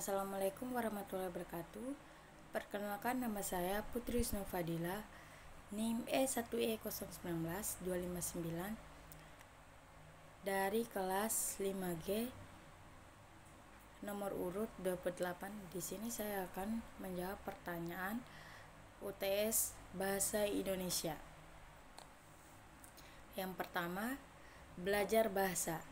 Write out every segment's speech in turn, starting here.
Assalamualaikum warahmatullahi wabarakatuh. Perkenalkan, nama saya Putri Husnul Fadilah, NIM E1E019259 dari kelas 5G nomor urut 28. Di sini saya akan menjawab pertanyaan UTS Bahasa Indonesia. Yang pertama, belajar bahasa.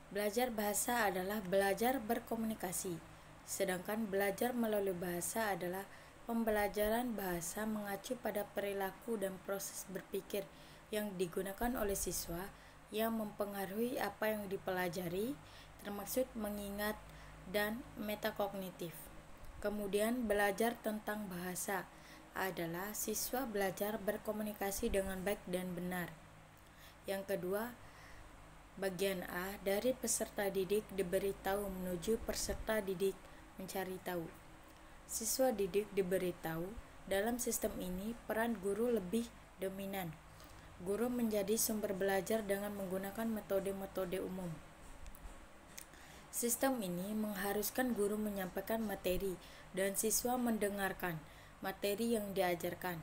Belajar bahasa adalah belajar berkomunikasi, sedangkan belajar melalui bahasa adalah pembelajaran bahasa mengacu pada perilaku dan proses berpikir yang digunakan oleh siswa yang mempengaruhi apa yang dipelajari, termasuk mengingat dan metakognitif. Kemudian, belajar tentang bahasa adalah siswa belajar berkomunikasi dengan baik dan benar. Yang kedua, bagian A, dari peserta didik diberitahu menuju peserta didik mencari tahu. Siswa didik diberitahu. Dalam sistem ini, peran guru lebih dominan. Guru menjadi sumber belajar dengan menggunakan metode-metode umum. Sistem ini mengharuskan guru menyampaikan materi dan siswa mendengarkan materi yang diajarkan.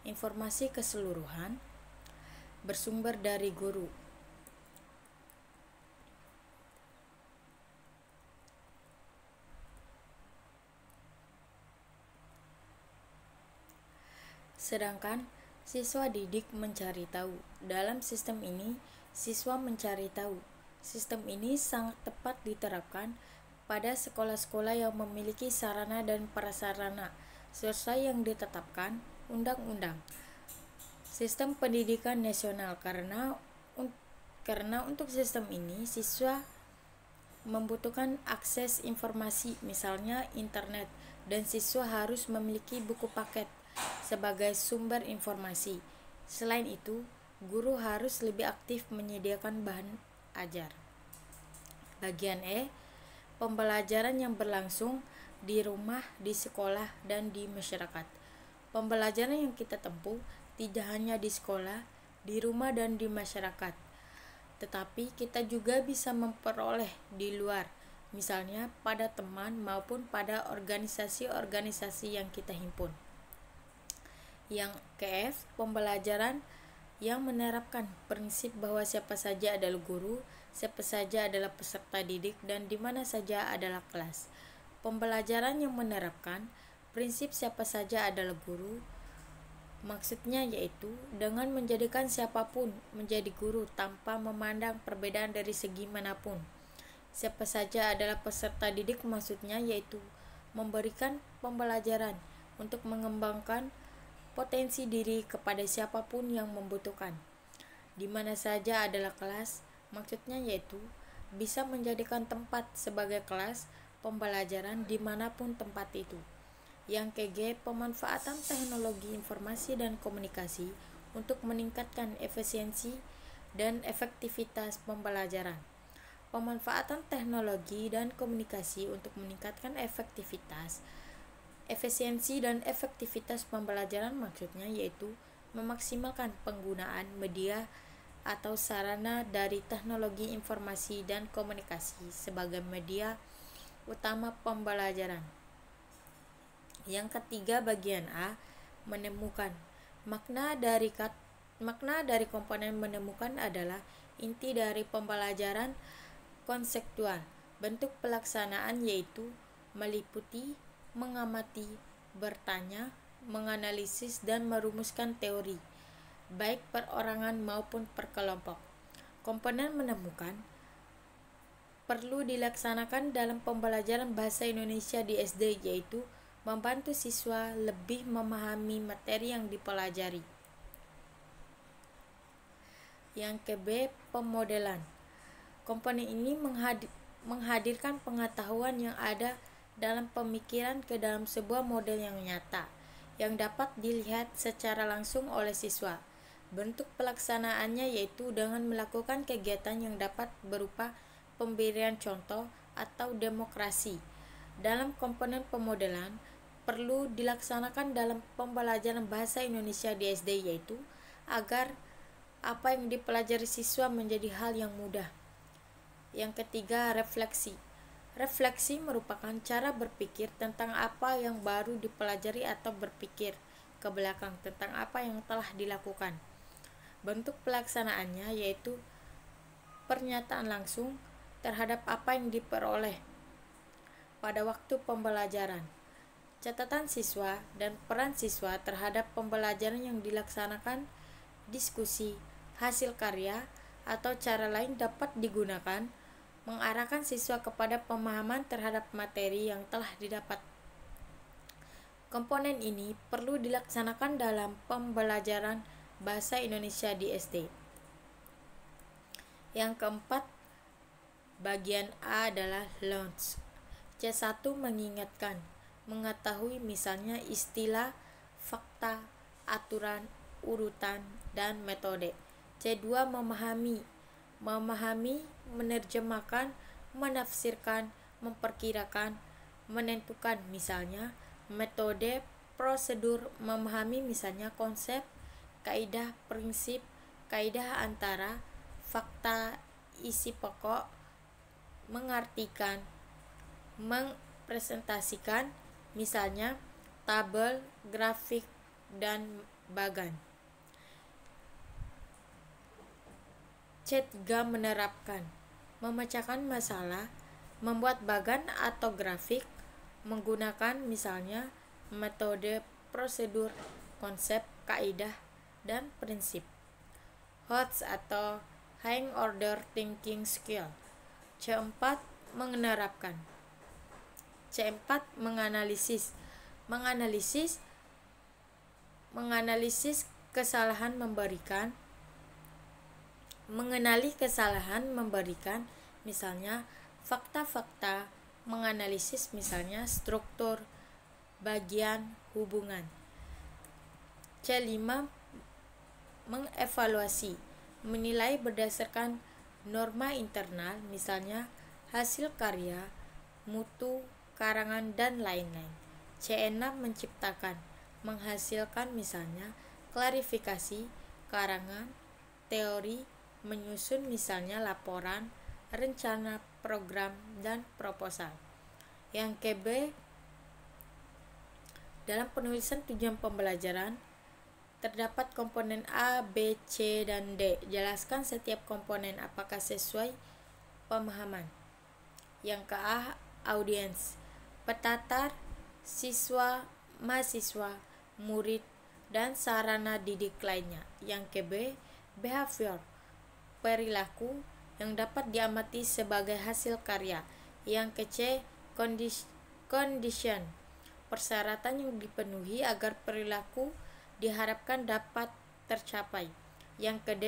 Informasi keseluruhan bersumber dari guru. Sedangkan siswa didik mencari tahu. Dalam sistem ini, siswa mencari tahu. Sistem ini sangat tepat diterapkan pada sekolah-sekolah yang memiliki sarana dan prasarana sesuai yang ditetapkan undang-undang Sistem Pendidikan Nasional, karena untuk sistem ini siswa membutuhkan akses informasi, misalnya internet, dan siswa harus memiliki buku paket sebagai sumber informasi. Selain itu, guru harus lebih aktif menyediakan bahan ajar. Bagian E, pembelajaran yang berlangsung di rumah, di sekolah, dan di masyarakat. Pembelajaran yang kita tempuh tidak hanya di sekolah, di rumah, dan di masyarakat, tetapi kita juga bisa memperoleh di luar, misalnya pada teman maupun pada organisasi-organisasi yang kita himpun. Yang ke-F, pembelajaran yang menerapkan prinsip bahwa siapa saja adalah guru, siapa saja adalah peserta didik, dan di mana saja adalah kelas. Pembelajaran yang menerapkan prinsip siapa saja adalah guru, maksudnya yaitu dengan menjadikan siapapun menjadi guru tanpa memandang perbedaan dari segi manapun. Siapa saja adalah peserta didik, maksudnya yaitu memberikan pembelajaran untuk mengembangkan potensi diri kepada siapapun yang membutuhkan. Di mana saja adalah kelas, maksudnya yaitu bisa menjadikan tempat sebagai kelas pembelajaran dimanapun tempat itu. Yang ke-G, pemanfaatan teknologi informasi dan komunikasi untuk meningkatkan efisiensi dan efektivitas pembelajaran. Pemanfaatan teknologi dan komunikasi untuk meningkatkan efisiensi dan efektivitas pembelajaran, maksudnya yaitu memaksimalkan penggunaan media atau sarana dari teknologi informasi dan komunikasi sebagai media utama pembelajaran. Yang ketiga, bagian A, menemukan. Makna dari komponen menemukan adalah inti dari pembelajaran konseptual. Bentuk pelaksanaan yaitu meliputi, mengamati, bertanya, menganalisis, dan merumuskan teori, baik perorangan maupun per kelompok. Komponen menemukan perlu dilaksanakan dalam pembelajaran bahasa Indonesia di SD, yaitu membantu siswa lebih memahami materi yang dipelajari. Yang ke-B, pemodelan. Komponen ini menghadirkan pengetahuan yang ada dalam pemikiran ke dalam sebuah model yang nyata, yang dapat dilihat secara langsung oleh siswa. Bentuk pelaksanaannya yaitu dengan melakukan kegiatan yang dapat berupa pemberian contoh atau demonstrasi. Dalam komponen pemodelan perlu dilaksanakan dalam pembelajaran bahasa Indonesia di SD, yaitu agar apa yang dipelajari siswa menjadi hal yang mudah. Yang ketiga, refleksi. Refleksi merupakan cara berpikir tentang apa yang baru dipelajari atau berpikir ke belakang tentang apa yang telah dilakukan. Bentuk pelaksanaannya yaitu pernyataan langsung terhadap apa yang diperoleh pada waktu pembelajaran. Catatan siswa dan peran siswa terhadap pembelajaran yang dilaksanakan, diskusi, hasil karya, atau cara lain dapat digunakan mengarahkan siswa kepada pemahaman terhadap materi yang telah didapat. Komponen ini perlu dilaksanakan dalam pembelajaran bahasa Indonesia di SD. Yang keempat, bagian A adalah launch. C1 mengingatkan, mengetahui misalnya istilah, fakta, aturan, urutan, dan metode. C2 memahami, menerjemahkan, menafsirkan, memperkirakan, menentukan misalnya metode, prosedur, memahami misalnya konsep, kaidah, prinsip, kaidah antara, fakta, isi pokok, mengartikan, mempresentasikan misalnya tabel, grafik, dan bagan. C3 menerapkan, memecahkan masalah, membuat bagan atau grafik, menggunakan misalnya metode, prosedur, konsep, kaidah, dan prinsip. HOTS atau High Order Thinking Skill. C4 menerapkan. C4 menganalisis, kesalahan memberikan, mengenali kesalahan memberikan misalnya fakta-fakta, menganalisis misalnya struktur, bagian, hubungan. C5 mengevaluasi, menilai berdasarkan norma internal misalnya hasil karya, mutu, karangan, dan lain-lain. C6 menciptakan, menghasilkan misalnya klarifikasi, karangan, teori, menyusun misalnya laporan, rencana, program, dan proposal. Yang KB, dalam penulisan tujuan pembelajaran terdapat komponen A, B, C, dan D. Jelaskan setiap komponen apakah sesuai pemahaman. Yang ke A, audiens, petatar, siswa, mahasiswa, murid, dan sarana didik lainnya. Yang ke B, behavior, perilaku yang dapat diamati sebagai hasil karya. Yang ke C, condition, persyaratan yang dipenuhi agar perilaku diharapkan dapat tercapai. Yang ke D,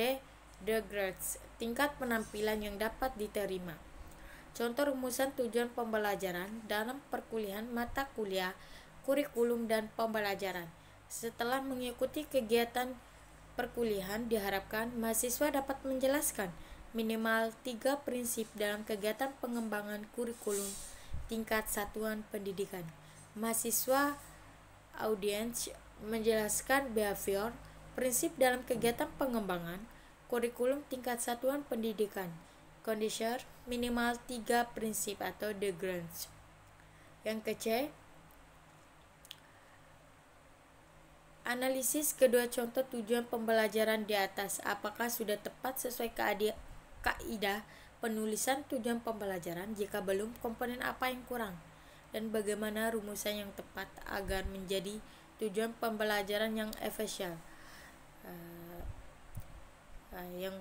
the grades, tingkat penampilan yang dapat diterima. Contoh rumusan tujuan pembelajaran dalam perkuliahan mata kuliah, kurikulum, dan pembelajaran. Setelah mengikuti kegiatan perkuliahan, diharapkan mahasiswa dapat menjelaskan minimal 3 prinsip dalam kegiatan pengembangan kurikulum tingkat satuan pendidikan. Mahasiswa audiens menjelaskan behavior, prinsip dalam kegiatan pengembangan kurikulum tingkat satuan pendidikan. Condition, minimal 3 prinsip atau the grades. Yang ke C, analisis kedua contoh tujuan pembelajaran di atas. Apakah sudah tepat sesuai kaidah penulisan tujuan pembelajaran? Jika belum, komponen apa yang kurang? Dan bagaimana rumusan yang tepat agar menjadi tujuan pembelajaran yang efisien? Yang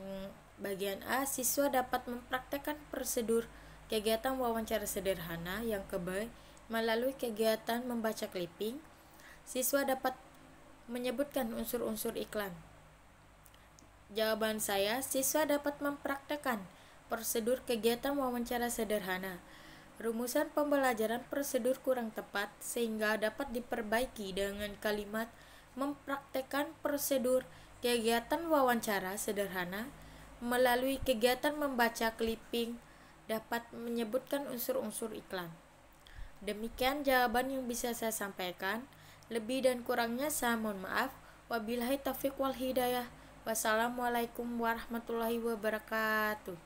bagian A, siswa dapat mempraktekkan prosedur kegiatan wawancara sederhana. Yang ke B, melalui kegiatan membaca clipping, siswa dapat menyebutkan unsur-unsur iklan. Jawaban saya, siswa dapat mempraktekkan prosedur kegiatan wawancara sederhana. Rumusan pembelajaran prosedur kurang tepat sehingga dapat diperbaiki dengan kalimat mempraktekkan prosedur kegiatan wawancara sederhana melalui kegiatan membaca clipping dapat menyebutkan unsur-unsur iklan. Demikian jawaban yang bisa saya sampaikan. Lebih dan kurangnya saya mohon maaf. Wabillahi taufiq wal hidayah. Wassalamualaikum warahmatullahi wabarakatuh.